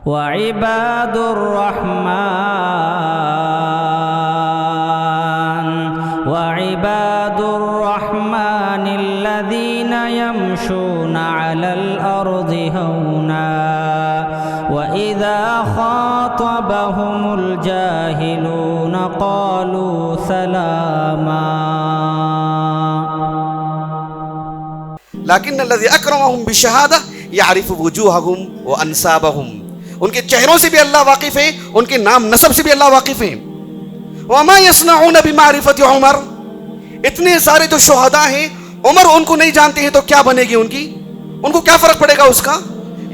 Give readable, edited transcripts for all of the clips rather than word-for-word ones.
وعباد الرحمن الذين يمشون على الأرض هونا وإذا خاطبهم الجاهلون قالوا سلاما لیکن الذی اکرمہم بالشہادہ یعرف وجوہہم وانسابہم، ان کے چہروں سے بھی اللہ واقف ہے، ان کے نام نسب سے بھی اللہ واقف ہے۔ وما یصنعون بمعرفت عمر، اتنے سارے جو شہداء ہیں عمر ان کو نہیں جانتے ہیں تو کیا بنے گی ان کو کیا فرق پڑے گا اس کا؟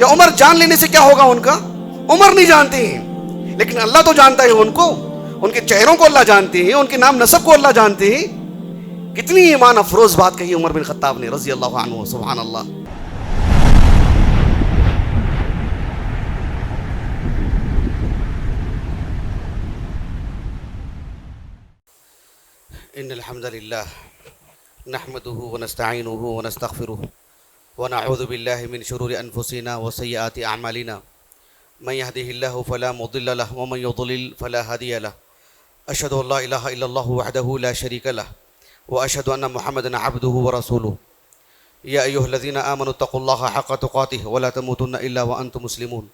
یا عمر جان لینے سے کیا ہوگا ان کا؟ عمر نہیں جانتے ہیں لیکن اللہ تو جانتا ہے ان کو، ان کے چہروں کو اللہ جانتے ہیں، ان کے نام نسب کو اللہ جانتے ہیں۔ کتنی ایمان افروز بات کہی عمر بن خطاب نے رضی اللہ عنہ، سبحان اللہ۔ ان الحمد للہ نحمده ونستعینه ونستغفره ونعوذ باللہ من شرور انفسنا وسیئات اعمالنا من يهده الله فلا مضل له ومن يضلل فلا هادي له اشهد ان لا اله الا الله وحده لا شريك له واشهد ان محمدا عبده ورسوله يا ايها الذين امنوا اتقوا الله حق تقاته ولا تموتن الا وانتم مسلمون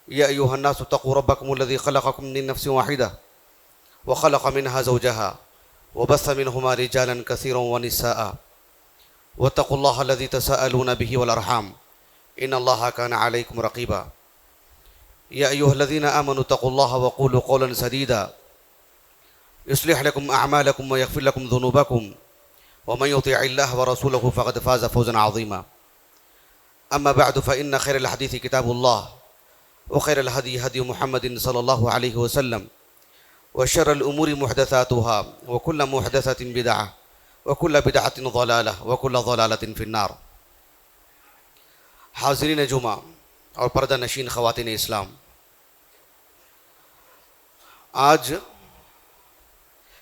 يا ايها الناس اتقوا ربكم الذي خلقكم من نفس واحده وخلق منها زوجها وبث منهما رجالا كثيرا ونساء واتقوا الله الذي تساءلون به والارحام ان الله كان عليكم رقيبا يا ايها الذين امنوا اتقوا الله وقولوا قولا سديدا يصلح لكم اعمالكم ويغفر لكم ذنوبكم ومن يطع الله ورسوله فقد فاز فوزا عظيما اما بعد فان خير الحديث كتاب الله وخير الهدي هدي محمد صلى الله عليه وسلم وشر الأمور محدثاتها وكل محدثة بدعة وكل بدعة ضلالة وكل ضلالة في النار۔ حاضرین جمعہ اور پردہ نشین خواتین اسلام، آج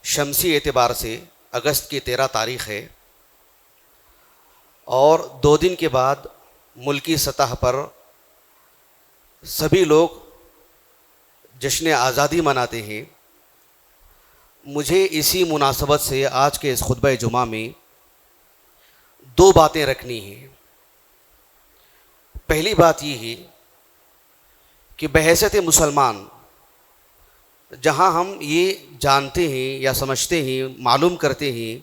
شمسی اعتبار سے اگست کی 13 تاریخ ہے اور 2 دن کے بعد ملکی سطح پر سبھی لوگ جشن آزادی مناتے ہیں۔ مجھے اسی مناسبت سے آج کے اس خطبہ جمعہ میں 2 باتیں رکھنی ہیں۔ پہلی بات یہ ہے کہ بحیثیت مسلمان جہاں ہم یہ جانتے ہیں یا سمجھتے ہیں، معلوم کرتے ہیں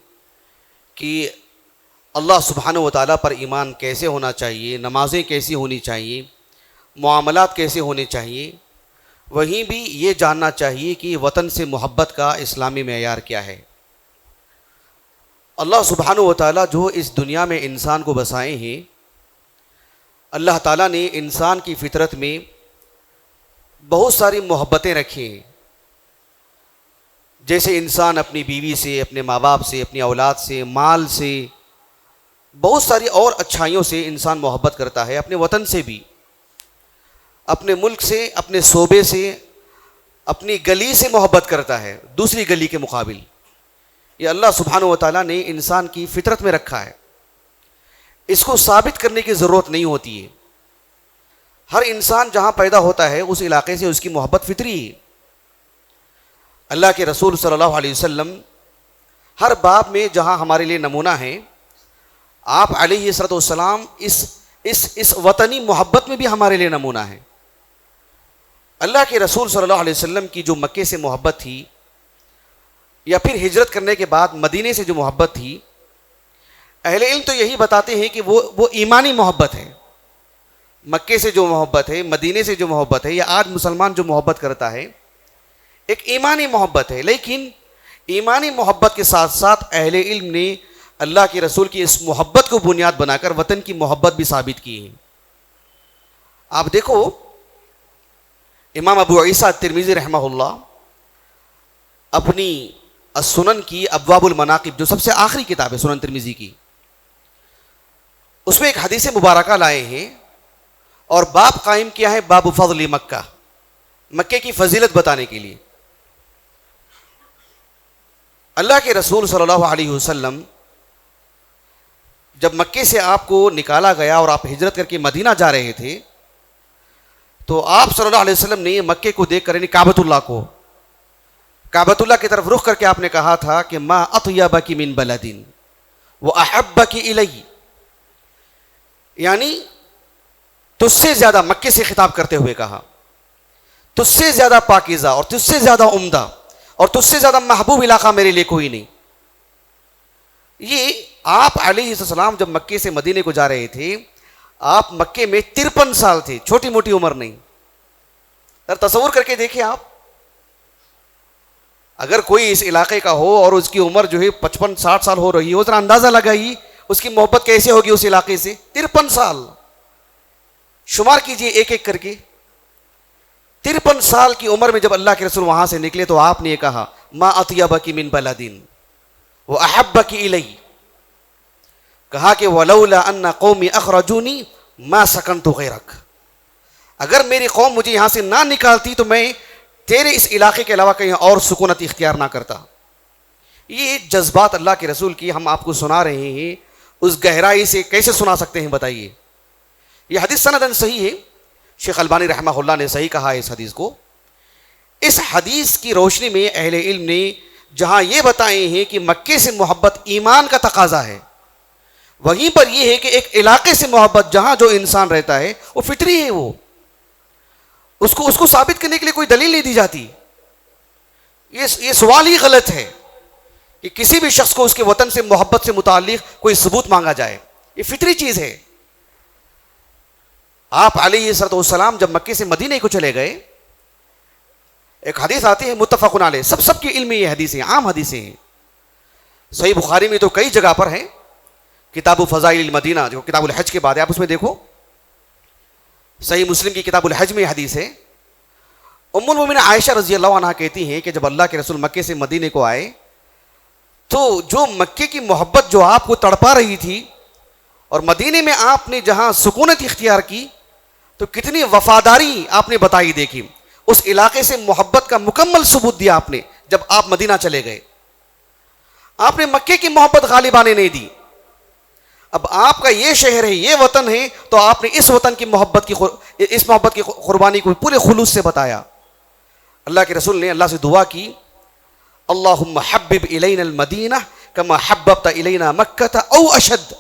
کہ اللہ سبحانہ و تعالیٰ پر ایمان کیسے ہونا چاہیے، نمازیں کیسی ہونی چاہیے، معاملات کیسے ہونے چاہیے، وہیں بھی یہ جاننا چاہیے کہ وطن سے محبت کا اسلامی معیار کیا ہے۔ اللہ سبحانہ و تعالیٰ جو اس دنیا میں انسان کو بسائے ہیں، اللہ تعالیٰ نے انسان کی فطرت میں بہت ساری محبتیں رکھی ہیں۔ جیسے انسان اپنی بیوی سے، اپنے ماں باپ سے، اپنی اولاد سے، مال سے، بہت ساری اور اچھائیوں سے انسان محبت کرتا ہے، اپنے وطن سے بھی، اپنے ملک سے، اپنے صوبے سے، اپنی گلی سے محبت کرتا ہے دوسری گلی کے مقابل۔ یہ اللہ سبحانہ و تعالیٰ نے انسان کی فطرت میں رکھا ہے، اس کو ثابت کرنے کی ضرورت نہیں ہوتی ہے۔ ہر انسان جہاں پیدا ہوتا ہے اس علاقے سے اس کی محبت فطری ہے۔ اللہ کے رسول صلی اللہ علیہ وسلم ہر باب میں جہاں ہمارے لیے نمونہ ہیں، آپ علیہ الصلوۃ والسلام اس وطنی محبت میں بھی ہمارے لیے نمونہ ہیں۔ اللہ کے رسول صلی اللہ علیہ وسلم کی جو مکے سے محبت تھی یا پھر ہجرت کرنے کے بعد مدینے سے جو محبت تھی، اہل علم تو یہی بتاتے ہیں کہ وہ ایمانی محبت ہے۔ مکے سے جو محبت ہے، مدینے سے جو محبت ہے، یا آج مسلمان جو محبت کرتا ہے، ایک ایمانی محبت ہے۔ لیکن ایمانی محبت کے ساتھ ساتھ اہل علم نے اللہ کے رسول کی اس محبت کو بنیاد بنا کر وطن کی محبت بھی ثابت کی ہے۔ آپ دیکھو، امام ابو عیسیٰ ترمذی رحمہ اللہ اپنی السنن کی ابواب المناقب، جو سب سے آخری کتاب ہے سنن ترمذی کی، اس میں ایک حدیث مبارکہ لائے ہیں اور باب قائم کیا ہے، باب فضل مکہ، مکے کی فضیلت بتانے کے لیے۔ اللہ کے رسول صلی اللہ علیہ وسلم جب مکے سے آپ کو نکالا گیا اور آپ ہجرت کر کے مدینہ جا رہے تھے، تو آپ صلی اللہ علیہ وسلم نے مکے کو دیکھ کر یعنی کعبۃ اللہ کو، کعبۃ اللہ کی طرف رخ کر کے آپ نے کہا تھا کہ ما اطیبک من بلد واحبک الی، یعنی تجھ سے زیادہ، مکے سے خطاب کرتے ہوئے کہا، تجھ سے زیادہ پاکیزہ اور تجھ سے زیادہ عمدہ اور تجھ سے زیادہ محبوب علاقہ میرے لیے کوئی نہیں۔ یہ آپ علیہ السلام جب مکے سے مدینے کو جا رہے تھے، آپ مکے میں 53 سال تھے، چھوٹی موٹی عمر نہیں۔ تصور کر کے دیکھیں آپ، اگر کوئی اس علاقے کا ہو اور اس کی عمر جو ہے 55-60 سال ہو رہی ہو، ذرا اندازہ لگائیے اس کی محبت کیسے ہوگی اس علاقے سے۔ 53 سال شمار کیجئے ایک ایک کر کے۔ 53 سال کی عمر میں جب اللہ کے رسول وہاں سے نکلے تو آپ نے یہ کہا ما اطیبک من بلد واحبک الی، کہا کہ ولولا ان قومی اخرجونی ما سکنت غیرک، اگر میری قوم مجھے یہاں سے نہ نکالتی تو میں تیرے اس علاقے کے علاوہ کہیں اور سکونت اختیار نہ کرتا۔ یہ جذبات اللہ کے رسول کی ہم آپ کو سنا رہے ہیں، اس گہرائی سے کیسے سنا سکتے ہیں بتائیے۔ یہ حدیث سندن صحیح ہے، شیخ البانی رحمہ اللہ نے صحیح کہا ہے اس حدیث کو۔ اس حدیث کی روشنی میں اہل علم نے جہاں یہ بتائے ہیں کہ مکے سے محبت ایمان کا تقاضا ہے، وہیں پر یہ ہے کہ ایک علاقے سے محبت جہاں جو انسان رہتا ہے وہ فطری ہے، وہ اس کو ثابت کرنے کے لیے کوئی دلیل نہیں دی جاتی۔ یہ سوال ہی غلط ہے کہ کسی بھی شخص کو اس کے وطن سے محبت سے متعلق کوئی ثبوت مانگا جائے، یہ فطری چیز ہے۔ آپ علیہ السلام جب مکے سے مدینے کو چلے گئے، ایک حدیث آتی ہے متفق علیہ، سب کی علم میں یہ حدیثیں عام حدیثیں ہیں، صحیح بخاری میں تو کئی جگہ پر ہیں، کتاب فضائل المدینہ جو کتاب الحج کے بعد ہے، آپ اس میں دیکھو، صحیح مسلم کی کتاب الحج میں حدیث ہے۔ ام المومنین عائشہ رضی اللہ عنہا کہتی ہیں کہ جب اللہ کے رسول مکے سے مدینے کو آئے تو جو مکے کی محبت جو آپ کو تڑپا رہی تھی اور مدینے میں آپ نے جہاں سکونت اختیار کی تو کتنی وفاداری آپ نے بتائی، دیکھی اس علاقے سے محبت کا مکمل ثبوت دیا آپ نے۔ جب آپ مدینہ چلے گئے آپ نے مکے کی محبت غالب آنے نہیں دی، اب آپ کا یہ شہر ہے، یہ وطن ہے، تو آپ نے اس وطن کی محبت کی قربانی کو پورے خلوص سے بتایا۔ اللہ کے رسول نے اللہ سے دعا کی اللہم حبب الینا المدینہ کما حببت الینا مکہ او اشد،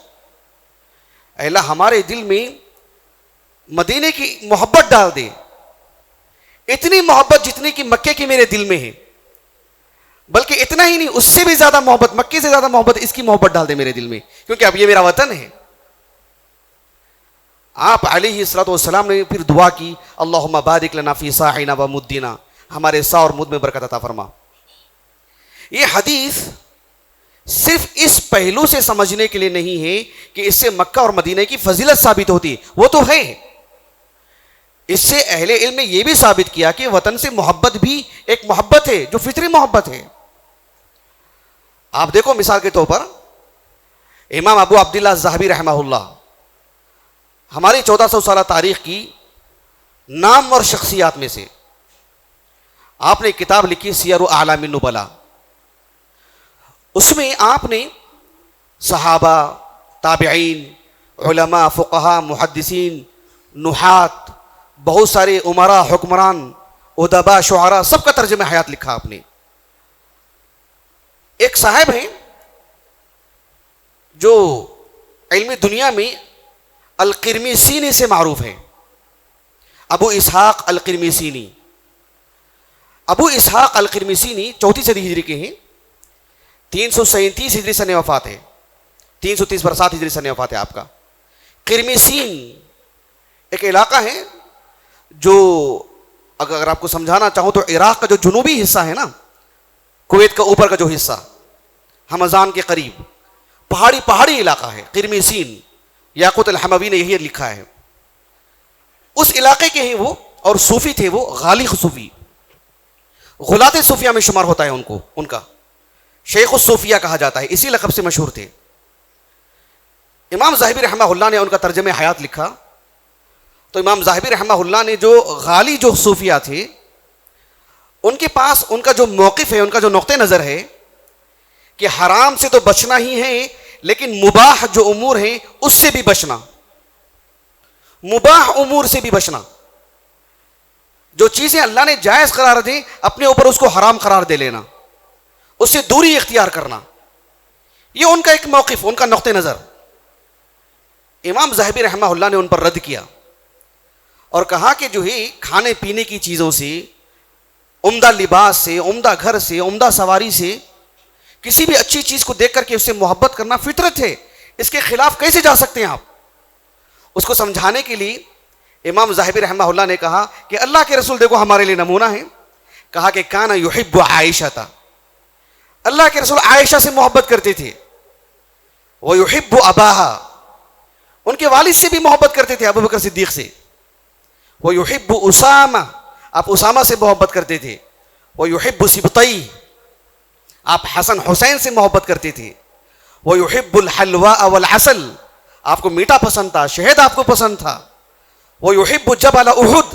اے اللہ ہمارے دل میں مدینے کی محبت ڈال دے، اتنی محبت جتنی کہ مکے کی میرے دل میں ہے، بلکہ اتنا ہی نہیں اس سے بھی زیادہ محبت، مکے سے زیادہ محبت، اس کی محبت ڈال دے میرے دل میں، کیونکہ اب یہ میرا وطن ہے۔ آپ علیہ الصلوۃ والسلام نے پھر دعا کی اللہم بارک لنا فی صاعنا و مدنا، ہمارے سا اور مد میں برکت عطا فرما۔ یہ حدیث صرف اس پہلو سے سمجھنے کے لیے نہیں ہے کہ اس سے مکہ اور مدینہ کی فضیلت ثابت ہوتی ہے، وہ تو ہے، اس سے اہل علم نے یہ بھی ثابت کیا کہ وطن سے محبت بھی ایک محبت ہے جو فطری محبت ہے۔ آپ دیکھو مثال کے طور پر امام ابو عبداللہ الذہبی رحمہ اللہ، ہماری 1400 سالہ تاریخ کی نامور شخصیات میں سے، آپ نے کتاب لکھی سیر اعلام النبلاء، اس میں آپ نے صحابہ، تابعین، علماء، فقہاء، محدثین، نحات، بہت سارے عمراء، حکمران، ادباء، شعراء، سب کا ترجمہ حیات لکھا آپ نے۔ ایک صاحب ہیں جو علم دنیا میں القرمیسینی سے معروف ہیں، ابو اسحاق القرمیسینی۔ ابو اسحاق القرمیسینی 4 صدی ہجری کے ہیں، 337 ہجری سن وفات ہے، 330 برسات ہجری سن وفات ہے آپ کا۔ قرمیسین ایک علاقہ ہے جو اگر آپ کو سمجھانا چاہوں تو عراق کا جو جنوبی حصہ ہے نا، کویت کا اوپر کا جو حصہ، ہمزان کے قریب پہاڑی علاقہ ہے قرمیسین، یاقوت الحموی نے یہی لکھا ہے۔ اس علاقے کے ہیں وہ، اور صوفی تھے وہ، غالق صوفی، غلاۃ صوفیہ میں شمار ہوتا ہے ان کا شیخ الصوفیہ کہا جاتا ہے، اسی لقب سے مشہور تھے۔ امام ذہبی رحمہ اللہ نے ان کا ترجمہ حیات لکھا، تو امام ذہبی رحمہ اللہ نے جو غالی جو صوفیہ تھے ان کے پاس ان کا جو موقف ہے، ان کا جو نقطہ نظر ہے کہ حرام سے تو بچنا ہی ہے، لیکن مباح جو امور ہیں اس سے بھی بچنا، مباح امور سے بھی بچنا۔ جو چیزیں اللہ نے جائز قرار دی اپنے اوپر اس کو حرام قرار دے لینا، اس سے دوری اختیار کرنا، یہ ان کا ایک موقف، ان کا نقطہ نظر۔ امام ذہبی رحمہ اللہ نے ان پر رد کیا اور کہا کہ جو ہی کھانے پینے کی چیزوں سے، عمدہ لباس سے، عمدہ گھر سے، عمدہ سواری سے، کسی بھی اچھی چیز کو دیکھ کر کے اس سے محبت کرنا فطرت ہے، اس کے خلاف کیسے جا سکتے ہیں آپ؟ اس کو سمجھانے کے لیے امام ذہبی رحمہ اللہ نے کہا کہ اللہ کے رسول دیکھو ہمارے لیے نمونہ ہے، کہا کہ کانا یحب عائشہ تھا، اللہ کے رسول عائشہ سے محبت کرتے تھے، وہ یحب اباہا، ان کے والد سے بھی محبت کرتے تھے، ابو بکر صدیق سے، وہ یحب اسامہ، آپ اسامہ سے محبت کرتے تھے، وہ یحب سبطی، آپ حسن حسین سے محبت کرتے تھے، وہ یحب الحلواء والعسل، آپ کو میٹھا پسند تھا، شہد آپ کو پسند تھا، وہ یحب جبل احد،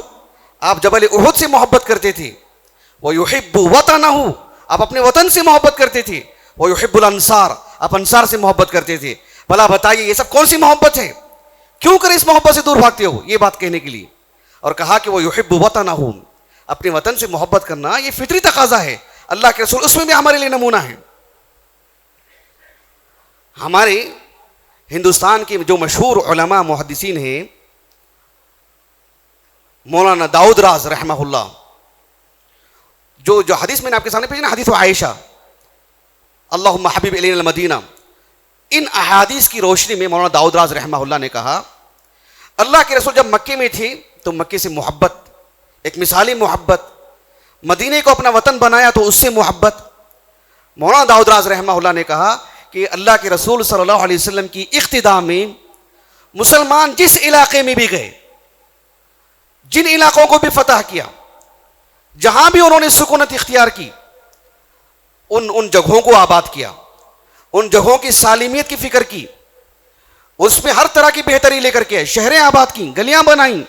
آپ جبل احد سے محبت کرتے تھے، وہ یحب وطنہ، آپ اپنے وطن سے محبت کرتے تھے، وہ یحب الانصار، آپ انصار سے محبت کرتے تھے۔ بھلا بتائیے یہ سب کون سی محبت ہے؟ کیوں کر اس محبت سے دور بھاگتے ہو؟ یہ بات کہنے کے لیے، اور کہا کہ وہ یحب وطنہ، اپنے وطن سے محبت کرنا یہ فطری تقاضا ہے، اللہ کے رسول اس میں بھی ہمارے لیے نمونہ ہے۔ ہمارے ہندوستان کے جو مشہور علماء محدثین ہیں، مولانا داؤد راز رحمہ اللہ، جو حدیث میں نے آپ کے سامنے بھیجی نا، حدیث عائشہ اللہم حبیب الینا المدینہ، ان احادیث کی روشنی میں مولانا داؤد راز رحمہ اللہ نے کہا اللہ کے رسول جب مکے میں تھے تو مکے سے محبت، ایک مثالی محبت، مدینے کو اپنا وطن بنایا تو اس سے محبت۔ مولانا داؤد راز رحمہ اللہ نے کہا کہ اللہ کے رسول صلی اللہ علیہ وسلم کی اقتداء میں مسلمان جس علاقے میں بھی گئے، جن علاقوں کو بھی فتح کیا، جہاں بھی انہوں نے سکونت اختیار کی، ان جگہوں کو آباد کیا، ان جگہوں کی سالمیت کی فکر کی، اس میں ہر طرح کی بہتری لے کر کے شہریں آباد کی، گلیاں بنائیں،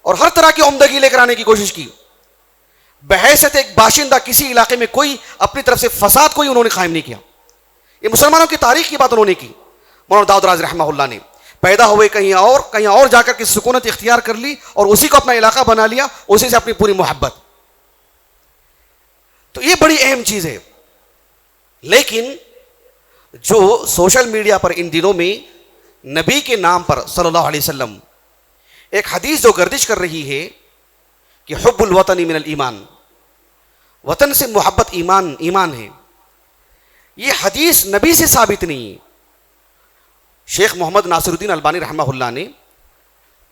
اور ہر طرح کی عمدگی لے کر آنے کی کوشش کی۔ بحیثیت ایک باشندہ کسی علاقے میں کوئی اپنی طرف سے فساد کوئی انہوں نے قائم نہیں کیا۔ یہ مسلمانوں کی تاریخ کی بات انہوں نے کی، مولانا داؤد راز رحمہ اللہ نے۔ پیدا ہوئے کہیں اور جا کر کے سکونت اختیار کر لی اور اسی کو اپنا علاقہ بنا لیا، اسی سے اپنی پوری محبت۔ تو یہ بڑی اہم چیز ہے۔ لیکن جو سوشل میڈیا پر ان دنوں میں نبی کے نام پر صلی اللہ علیہ وسلم ایک حدیث جو گردش کر رہی ہے کہ حب الوطن من الایمان، وطن سے محبت ایمان ہے، یہ حدیث نبی سے ثابت نہیں ہے۔ شیخ محمد ناصر الدین البانی رحمہ اللہ نے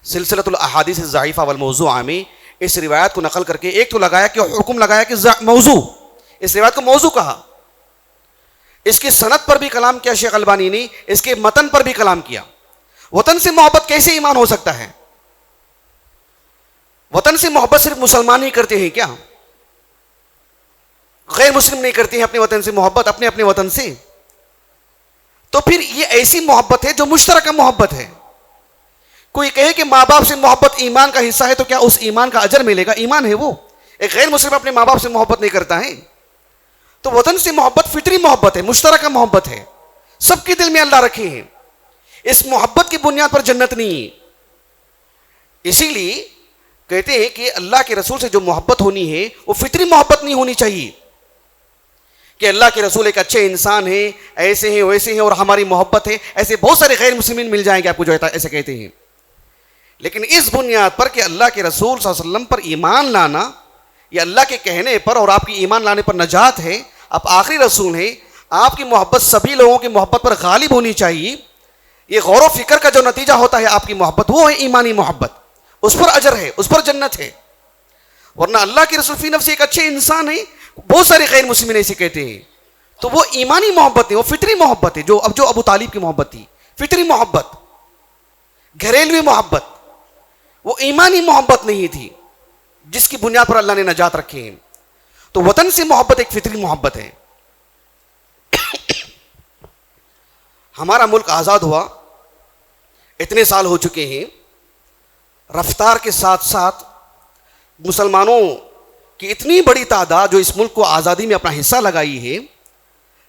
سلسلۃ الاحادیث الضعیفہ والموضوعہ میں اس روایت کو نقل کر کے ایک تو لگایا کہ حکم لگایا کہ موضوع، اس روایت کو موضوع کہا۔ اس کی سند پر بھی کلام کیا شیخ البانی نے، اس کے متن پر بھی کلام کیا۔ وطن سے محبت کیسے ایمان ہو سکتا ہے؟ وطن سے محبت صرف مسلمان ہی کرتے ہیں کیا؟ غیر مسلم نہیں کرتے ہیں اپنے وطن سے محبت، اپنے وطن سے؟ تو پھر یہ ایسی محبت ہے جو مشترکہ محبت ہے۔ کوئی کہے کہ ماں باپ سے محبت ایمان کا حصہ ہے تو کیا اس ایمان کا اجر ملے گا؟ ایمان ہے وہ۔ ایک غیر مسلم اپنے ماں باپ سے محبت نہیں کرتا ہے۔ تو وطن سے محبت فطری محبت ہے، مشترکہ محبت ہے، سب کے دل میں اللہ رکھے ہیں۔ اس محبت کی بنیاد پر جنت نہیں ہے۔ اسی لیے کہتے ہیں کہ اللہ کے رسول سے جو محبت ہونی ہے وہ فطری محبت نہیں ہونی چاہیے کہ اللہ کے رسول ایک اچھے انسان ہیں، ایسے ہیں ویسے ہیں اور ہماری محبت ہے۔ ایسے بہت سارے غیر مسلمین مل جائیں گے آپ کو جو ایسے کہتے ہیں۔ لیکن اس بنیاد پر کہ اللہ کے رسول صلی اللہ علیہ وسلم پر ایمان لانا، یہ اللہ کے کہنے پر اور آپ کی ایمان لانے پر نجات ہے، آپ آخری رسول ہیں، آپ کی محبت سبھی لوگوں کی محبت پر غالب ہونی چاہیے۔ یہ غور و فکر کا جو نتیجہ ہوتا ہے آپ کی محبت، وہ ہے ایمانی محبت، اس پر اجر ہے، اس پر جنت ہے۔ ورنہ اللہ کے رسول فی نفس ایک اچھے انسان ہیں، بہت سارے غیر مسلمین ایسے کہتے ہیں، تو وہ ایمانی محبت ہے، وہ فطری محبت ہے، جو ابو طالب کی محبت تھی، فطری محبت، گھریلوی محبت، وہ ایمانی محبت نہیں تھی جس کی بنیاد پر اللہ نے نجات رکھے ہیں۔ تو وطن سے محبت ایک فطری محبت ہے۔ ہمارا ملک آزاد ہوا اتنے سال ہو چکے ہیں، رفتار کے ساتھ ساتھ مسلمانوں کی اتنی بڑی تعداد جو اس ملک کو آزادی میں اپنا حصہ لگائی ہے،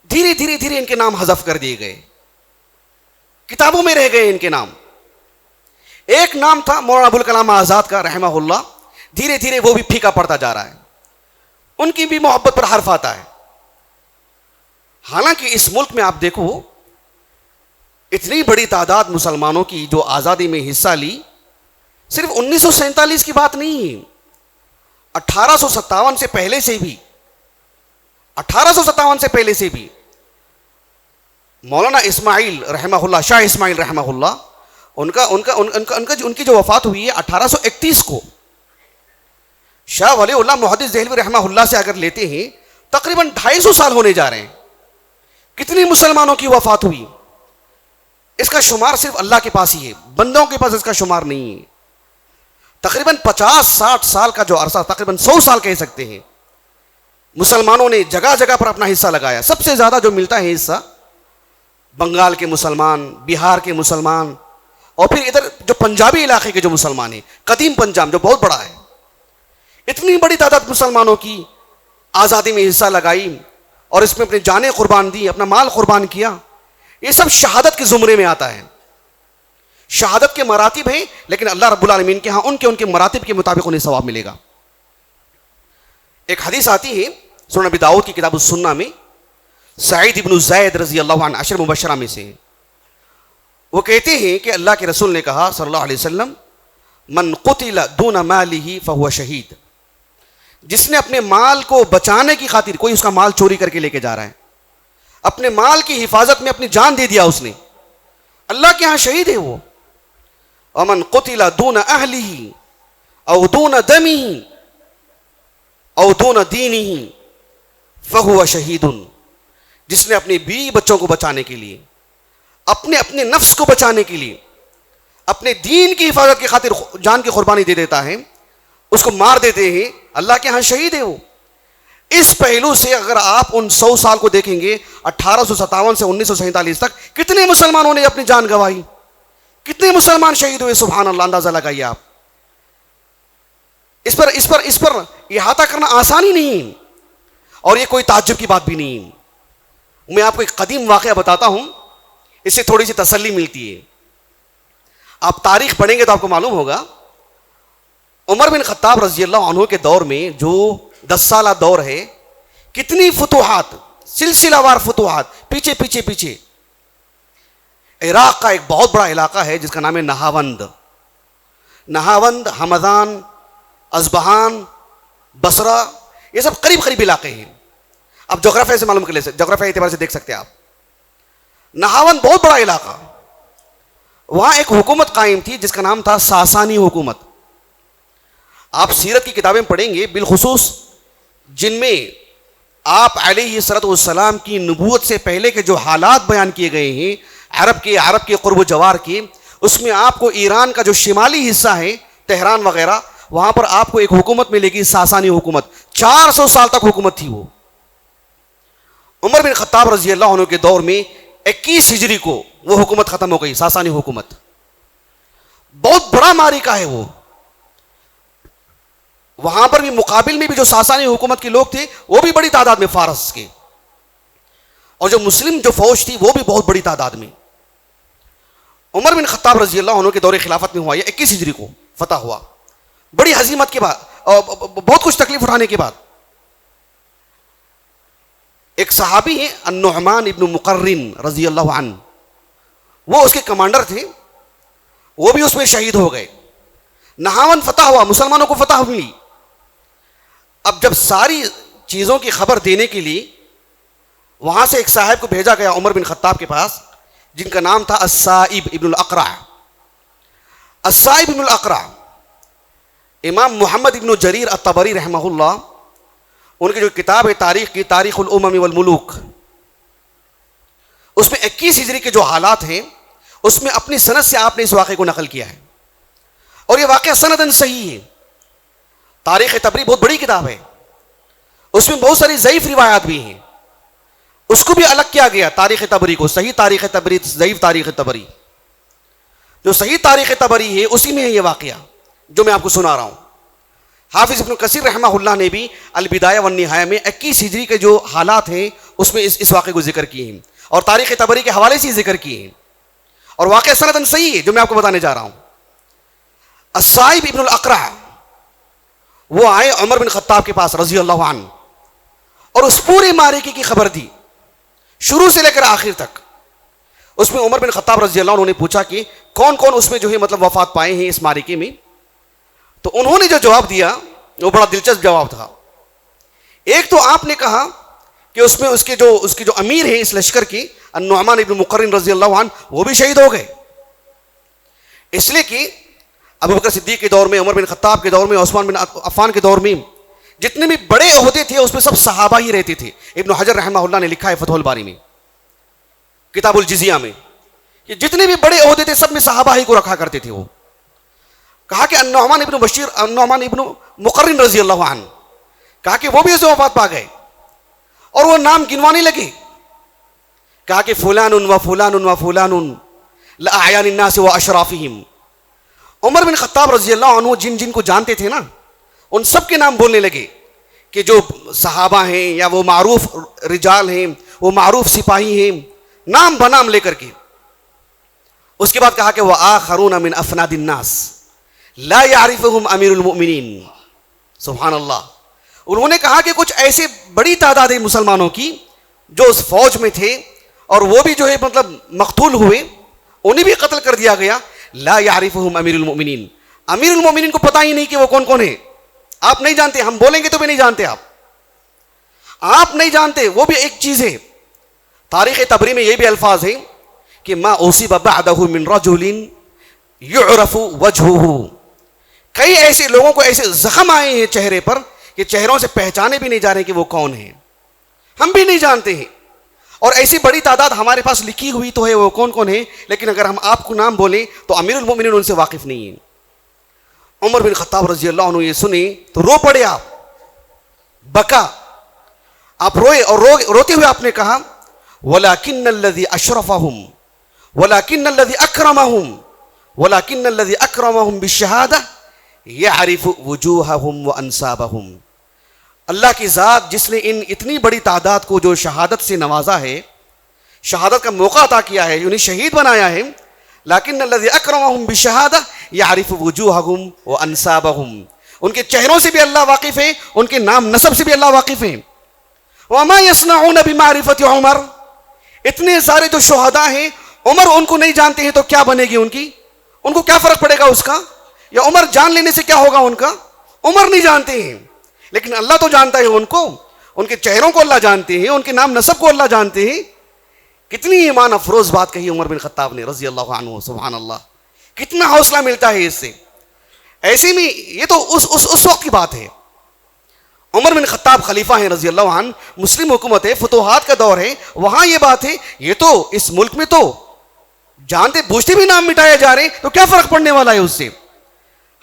دھیرے دھیرے ان کے نام حذف کر دیے گئے، کتابوں میں رہ گئے ان کے نام۔ ایک نام تھا مولانا ابوالکلام آزاد کا رحمہ اللہ، دھیرے دھیرے وہ بھی پھیکا پڑتا جا رہا ہے، ان کی بھی محبت پر حرف آتا ہے۔ حالانکہ اس ملک میں آپ دیکھو اتنی بڑی تعداد مسلمانوں کی جو آزادی میں حصہ لی، صرف 1947 کی بات نہیں ہے، 1857 سے پہلے سے بھی، 1857 سے پہلے سے بھی مولانا اسماعیل رحمہ اللہ، شاہ اسماعیل رحمہ اللہ، ان کی جو وفات ہوئی ہے 1831 کو، شاہ ولی اللہ محدث دہلوی رحمہ اللہ سے اگر لیتے ہیں تقریباً 250 سال ہونے جا رہے ہیں، کتنی مسلمانوں کی وفات ہوئی، اس کا شمار صرف اللہ کے پاس ہی ہے، بندوں کے پاس اس کا شمار نہیں ہے۔ تقریباً 50-60 سال کا جو عرصہ، تقریباً 100 سال کہہ سکتے ہیں، مسلمانوں نے جگہ جگہ پر اپنا حصہ لگایا۔ سب سے زیادہ جو ملتا ہے حصہ بنگال کے مسلمان، بہار کے مسلمان، اور پھر ادھر جو پنجابی علاقے کے جو مسلمان ہیں، قدیم پنجاب جو بہت بڑا ہے، اتنی بڑی تعداد مسلمانوں کی آزادی میں حصہ لگائی اور اس میں اپنی جانیں قربان دی، اپنا مال قربان کیا۔ یہ سب شہادت کے زمرے میں آتا ہے، شہادت کے مراتب ہیں، لیکن اللہ رب العالمین کے ہاں ان کے مراتب کے مطابق انہیں ثواب ملے گا۔ ایک حدیث آتی ہے سنن ابی داؤد کی کتاب السنہ میں، سعید ابن زید رضی اللہ عنہ، عشر مبشرہ میں سے، وہ کہتے ہیں کہ اللہ کے رسول نے کہا صلی اللہ علیہ وسلم، من قتل دون مالہ فہو شہید، جس نے اپنے مال کو بچانے کی خاطر، کوئی اس کا مال چوری کر کے لے کے جا رہا ہے، اپنے مال کی حفاظت میں اپنی جان دے دیا اس نے، اللہ کے ہاں شہید ہے وہ۔ ومن قتل دون اہلہ او دون دمہ او دون دینہ فہو شہید، جس نے اپنے بیوی بچوں کو بچانے کے لیے، اپنے نفس کو بچانے کے لیے، اپنے دین کی حفاظت کی خاطر جان کی قربانی دے دیتا ہے، اس کو مار دیتے ہیں، اللہ کے ہاں شہید ہے وہ۔ اس پہلو سے اگر آپ ان 100 سال کو دیکھیں گے، 1857 سے 1947 تک کتنے مسلمانوں نے اپنی جان گنوائی، کتنے مسلمان شہید ہوئے، سبحان اللہ، اندازہ لگائیے آپ۔ اس پر احاطہ کرنا آسان ہی نہیں، اور یہ کوئی تعجب کی بات بھی نہیں۔ میں آپ کو ایک قدیم واقعہ بتاتا ہوں، اس سے تھوڑی سی تسلی ملتی ہے۔ آپ تاریخ پڑھیں گے تو آپ کو معلوم ہوگا، عمر بن خطاب رضی اللہ عنہ کے دور میں جو 10 سالہ دور ہے، کتنی فتوحات، سلسلہ وار فتوحات، پیچھے عراق کا ایک بہت بڑا علاقہ ہے جس کا نام ہے نہاوند، ہمدان، اصبہان، بصرہ، یہ سب قریب علاقے ہیں۔ آپ جغرافیہ سے معلوم کر لیں، جغرافیہ اعتبار سے دیکھ سکتے ہیں آپ۔ نہاوند بہت بڑا علاقہ، وہاں ایک حکومت قائم تھی جس کا نام تھا ساسانی حکومت۔ آپ سیرت کی کتابیں پڑھیں گے، بالخصوص جن میں آپ علیہ الصلوۃ والسلام کی نبوت سے پہلے کے جو حالات بیان کیے گئے ہیں عرب کے قرب و جوار کے، اس میں آپ کو ایران کا جو شمالی حصہ ہے، تہران وغیرہ، وہاں پر آپ کو ایک حکومت ملے گی، ساسانی حکومت، 400 سال تک حکومت تھی وہ۔ عمر بن خطاب رضی اللہ عنہ کے دور میں 21 ہجری کو وہ حکومت ختم ہو گئی، ساسانی حکومت۔ بہت بڑا معرکہ ہے وہ۔ وہاں پر بھی مقابل میں بھی جو ساسانی حکومت کے لوگ تھے وہ بھی بڑی تعداد میں، فارس کے، اور جو مسلم جو فوج تھی وہ بھی بہت بڑی تعداد میں۔ عمر بن خطاب رضی اللہ عنہ کے دور خلافت میں ہوا، یہ 21 ہجری کو فتح ہوا، بڑی ہزیمت کے بعد اور بہت کچھ تکلیف اٹھانے کے بعد۔ ایک صحابی ہیں النعمان ابن مقرن رضی اللہ عنہ، وہ اس کے کمانڈر تھے، وہ بھی اس میں شہید ہو گئے۔ نہاون فتح ہوا، مسلمانوں کو فتح ملی۔ اب جب ساری چیزوں کی خبر دینے کے لیے وہاں سے ایک صاحب کو بھیجا گیا عمر بن خطاب کے پاس، جن کا نام تھا السائب ابن الاقرع۔ السائب ابن الاقرع، امام محمد ابن جریر الطبری رحمہ اللہ، ان کی جو کتاب ہے تاریخ کی، تاریخ الامم والملوک، اس میں 21 ہجری کے جو حالات ہیں اس میں اپنی سند سے آپ نے اس واقعے کو نقل کیا ہے، اور یہ واقعہ سندن صحیح ہے۔ تاریخ تبری بہت بڑی کتاب ہے، اس میں بہت ساری ضعیف روایات بھی ہیں، اس کو بھی الگ کیا گیا، تاریخ تبری کو، صحیح تاریخ تبری، ضعیف تاریخ تبری۔ جو صحیح تاریخ تبری ہے اسی میں ہے یہ واقعہ جو میں آپ کو سنا رہا ہوں۔ حافظ ابن کثیر رحمہ اللہ نے بھی البدایہ والنہایہ میں 21 ہجری کے جو حالات ہیں اس میں اس واقعے کو ذکر کیے ہیں، اور تاریخ تبری کے حوالے سے ذکر کیے ہیں، اور واقعہ سندن صحیح ہے جو میں آپ کو بتانے جا رہا ہوں۔ السائب ابن الاقرع، وہ آئے عمر بن خطاب کے پاس رضی اللہ عنہ اور اس پورے معرکے کی خبر دی شروع سے لے کر آخر تک. اس میں عمر بن خطاب رضی اللہ عنہ نے پوچھا کہ کون کون اس میں جو ہے مطلب وفات پائے ہیں اس معرکے میں. تو انہوں نے جو جواب دیا وہ بڑا دلچسپ جواب تھا. ایک تو آپ نے کہا کہ اس میں اس کے جو امیر ہیں اس لشکر کی النعمان ابن مقرن رضی اللہ عنہ وہ بھی شہید ہو گئے. اس لیے کہ ابو بکر صدیق کے دور میں، عمر بن خطاب کے دور میں، عثمان بن عفان کے دور میں جتنے بھی بڑے عہدے تھے اس میں سب صحابہ ہی رہتے تھے. ابن حجر رحمہ اللہ نے لکھا ہے فتح الباری میں کتاب الجزیہ میں کہ جتنے بھی بڑے عہدے تھے سب میں صحابہ ہی کو رکھا کرتے تھے. وہ کہا کہ النعمان ابن مقرن رضی اللہ عنہ، کہا کہ وہ بھی اسے وفات پا گئے اور وہ نام گنوانے لگے. کہا کہ فلان و فلان و فلان لأعیان الناس و اشرافہم. عمر بن خطاب رضی اللہ عنہ جن جن کو جانتے تھے نا ان سب کے نام بولنے لگے کہ جو صحابہ ہیں یا وہ معروف رجال ہیں، وہ معروف سپاہی ہیں، نام بنام لے کر کے. اس کے بعد کہا کہ وآخرون من افناد الناس لا يعرفهم امیر المؤمنین. سبحان اللہ. انہوں نے کہا کہ کچھ ایسے بڑی تعداد ہے مسلمانوں کی جو اس فوج میں تھے اور وہ بھی جو ہے مطلب مقتول ہوئے، انہیں بھی قتل کر دیا گیا. لا يعرفهم امیر المؤمنین، امیر المؤمنین کو پتہ ہی نہیں کہ وہ کون کون ہے. آپ نہیں جانتے، ہم بولیں گے تو بھی نہیں جانتے. آپ نہیں جانتے، وہ بھی ایک چیز ہے. تاریخ طبری میں یہ بھی الفاظ ہیں کہ ما اصیب بعدہ من رجل یعرف وجہہ. کئی ایسے لوگوں کو ایسے زخم آئے ہیں چہرے پر کہ چہروں سے پہچانے بھی نہیں جا رہے کہ وہ کون ہیں. ہم بھی نہیں جانتے ہیں. اور ایسی بڑی تعداد ہمارے پاس لکھی ہوئی تو ہے وہ کون کون ہے، لیکن اگر ہم آپ کو نام بولیں تو امیر المؤمنین ان سے واقف نہیں ہیں. عمر بن خطاب رضی اللہ عنہ یہ سنے تو رو پڑے. آپ بکا، آپ روئے اور روتے ہوئے آپ نے کہا وَلَكِنَّ الَّذِي أَشْرَفَهُمْ وَلَكِنَّ الَّذِي أَكْرَمَهُمْ وَلَكِنَّ الَّذِي أَكْرَمَهُمْ بِالشَّهَادَةِ يَعْرِفُ وُجُوهَهُمْ وَأَنْسَابَهُم. اللہ کی ذات جس نے ان اتنی بڑی تعداد کو جو شہادت سے نوازا ہے، شہادت کا موقع عطا کیا ہے، انہیں شہید بنایا ہے. لیکن الذی اکرمہم بالشہادہ یعرف وجوہہم وانسابہم. ان کے چہروں سے بھی اللہ واقف ہے، ان کے نام نسب سے بھی اللہ واقف ہے. وما یصنعون بمعرفت عمر. اتنے سارے جو شہداء ہیں، عمر ان کو نہیں جانتے ہیں تو کیا بنے گی ان کی؟ ان کو کیا فرق پڑے گا اس کا؟ یا عمر جان لینے سے کیا ہوگا ان کا؟ عمر نہیں جانتے ہیں لیکن اللہ تو جانتا ہے ان کو. ان کے چہروں کو اللہ جانتے ہیں، ان کے نام نسب کو اللہ جانتے ہیں. کتنی ایمان افروز بات کہی عمر بن خطاب نے رضی اللہ عنہ. سبحان اللہ. کتنا حوصلہ ملتا ہے اس سے. ایسے میں یہ تو اس وقت کی بات ہے. عمر بن خطاب خلیفہ ہیں رضی اللہ عنہ، مسلم حکومت ہے، فتوحات کا دور ہے، وہاں یہ بات ہے. یہ تو اس ملک میں تو جانتے بوجھتے بھی نام مٹائے جا رہے ہیں تو کیا فرق پڑنے والا ہے اس سے.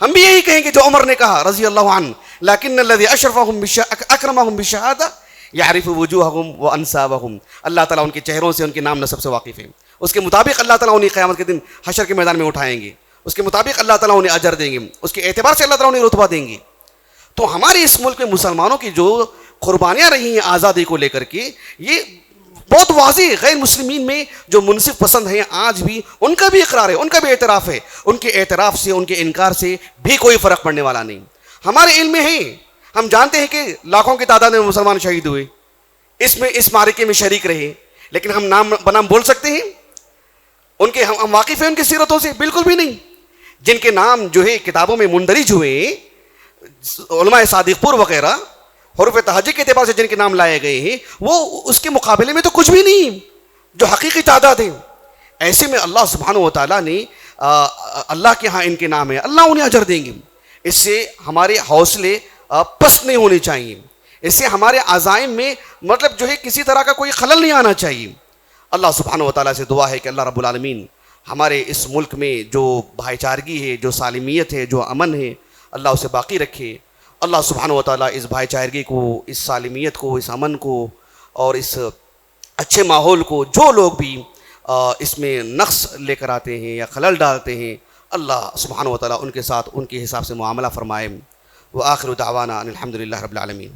ہم بھی یہی کہیں کہ جو عمر نے کہا رضی اللہ عنہ لیکن الذی اکرمہم بالشہادہ یعرف وجوہہم وانسابہم. اللہ تعالیٰ ان کے چہروں سے، ان کے نام نسب سے واقف ہے. اس کے مطابق اللہ تعالیٰ انہیں قیامت کے دن حشر کے میدان میں اٹھائیں گے. اس کے مطابق اللہ تعالیٰ انہیں اجر دیں گے. اس کے اعتبار سے اللہ تعالیٰ انہیں رتبہ دیں گے. تو ہمارے اس ملک میں مسلمانوں کی جو قربانیاں رہی ہیں آزادی کو لے کر کے، یہ بہت واضح. غیر مسلمین میں جو منصف پسند ہیں آج بھی ان کا بھی اقرار ہے، ان کا بھی اعتراف ہے. ان کے اعتراف سے، ان کے انکار سے بھی کوئی فرق پڑنے والا نہیں. ہمارے علم میں ہے، ہم جانتے ہیں کہ لاکھوں کی تعداد میں مسلمان شہید ہوئے، اس معرکے میں شریک رہے، لیکن ہم نام بنام بول سکتے ہیں ان کے؟ ہم واقف ہیں ان کی سیرتوں سے؟ بالکل بھی نہیں. جن کے نام جو ہے کتابوں میں مندرج ہوئے، علماء صادق پور وغیرہ، حروف تہجی کے اعتبار سے جن کے نام لائے گئے ہیں، وہ اس کے مقابلے میں تو کچھ بھی نہیں جو حقیقی تعداد ہے. ایسے میں اللہ سبحانہ و تعالیٰ نے اللہ کے ہاں ان کے نام ہے، اللہ انہیں اجر دیں گے. اس سے ہمارے حوصلے پست نہیں ہونے چاہیے. اس سے ہمارے عزائم میں مطلب جو ہے کسی طرح کا کوئی خلل نہیں آنا چاہیے. اللہ سبحانہ و تعالیٰ سے دعا ہے کہ اللہ رب العالمین ہمارے اس ملک میں جو بھائی چارگی ہے، جو سالمیت ہے، جو امن ہے، اللہ اسے باقی رکھے. اللہ سبحانہ و تعالیٰ اس بھائی چارگی کو، اس سالمیت کو، اس امن کو اور اس اچھے ماحول کو، جو لوگ بھی اس میں نقص لے کر آتے ہیں یا خلل ڈالتے ہیں، اللہ سبحانہ و تعالیٰ ان کے ساتھ ان کے حساب سے معاملہ فرمائے. وآخر دعوانا ان الحمد للہ رب العالمین.